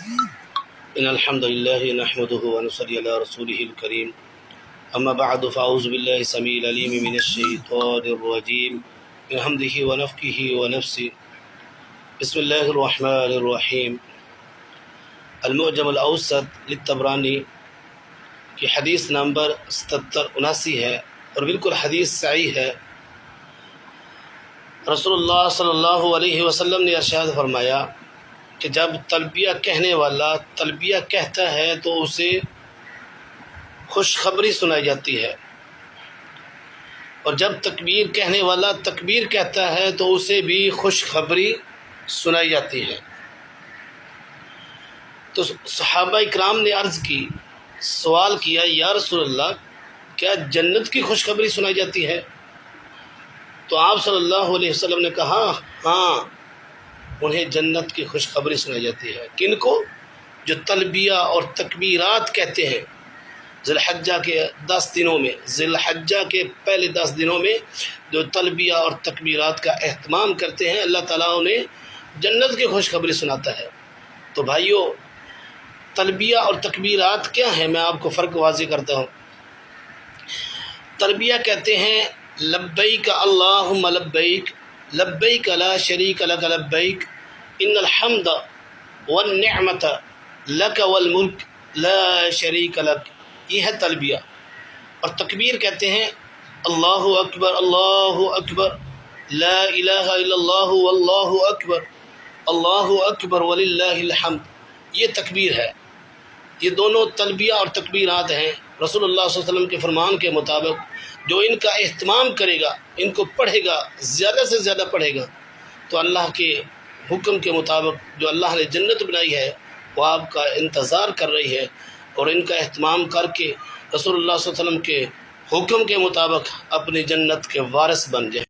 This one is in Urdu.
إن الحمد لله نحمده ونصلي على رسوله الكريم أما بعد فأعوذ بالله السميع العليم من الشيطان الرجيم من حمده ونفخه ونفسه بسم الله الرحمن الرحيم المعجم الأوسط للطبرانی کی حدیث نمبر 7779 ہے اور بالکل حدیث صحیح ہے۔ رسول اللہ صلی اللہ علیہ وسلم نے ارشاد فرمایا کہ جب تلبیہ کہنے والا تلبیہ کہتا ہے تو اسے خوشخبری سنائی جاتی ہے، اور جب تکبیر کہنے والا تکبیر کہتا ہے تو اسے بھی خوشخبری سنائی جاتی ہے۔ تو صحابہ اکرام نے عرض کی، سوال کیا، یا رسول اللہ کیا جنت کی خوشخبری سنائی جاتی ہے؟ تو آپ صلی اللہ علیہ وسلم نے کہا ہاں، انہیں جنت کی خوشخبری سنائی جاتی ہے۔ کن کو؟ جو تلبیہ اور تکبیرات کہتے ہیں ذی الحجہ کے 10 دنوں میں، ذی الحجہ کے پہلے 10 دنوں میں جو تلبیہ اور تکبیرات کا اہتمام کرتے ہیں، اللہ تعالیٰ انہیں جنت کی خوشخبری سناتا ہے۔ تو بھائیو، تلبیہ اور تکبیرات کیا ہیں؟ میں آپ کو فرق واضح کرتا ہوں۔ تلبیہ کہتے ہیں لبیک اللہم لبیک، لبیک لا شریک لک لبیک، ان الحمد والنعمت لک والملک لا شریک لک، یہ ہے تلبیہ۔ اور تکبیر کہتے ہیں اللہ اکبر اللہ اکبر، لا الہ الا اللہ واللہ اکبر، اللہ اکبر وللہ الحمد، یہ تکبیر ہے۔ یہ دونوں تلبیہ اور تکبیرات ہیں۔ رسول اللہ صلی اللہ علیہ وسلم کے فرمان کے مطابق جو ان کا اہتمام کرے گا، ان کو پڑھے گا، زیادہ سے زیادہ پڑھے گا، تو اللہ کے حکم کے مطابق جو اللہ نے جنت بنائی ہے وہ آپ کا انتظار کر رہی ہے، اور ان کا اہتمام کر کے رسول اللہ صلی اللہ علیہ وسلم کے حکم کے مطابق اپنی جنت کے وارث بن جائیں۔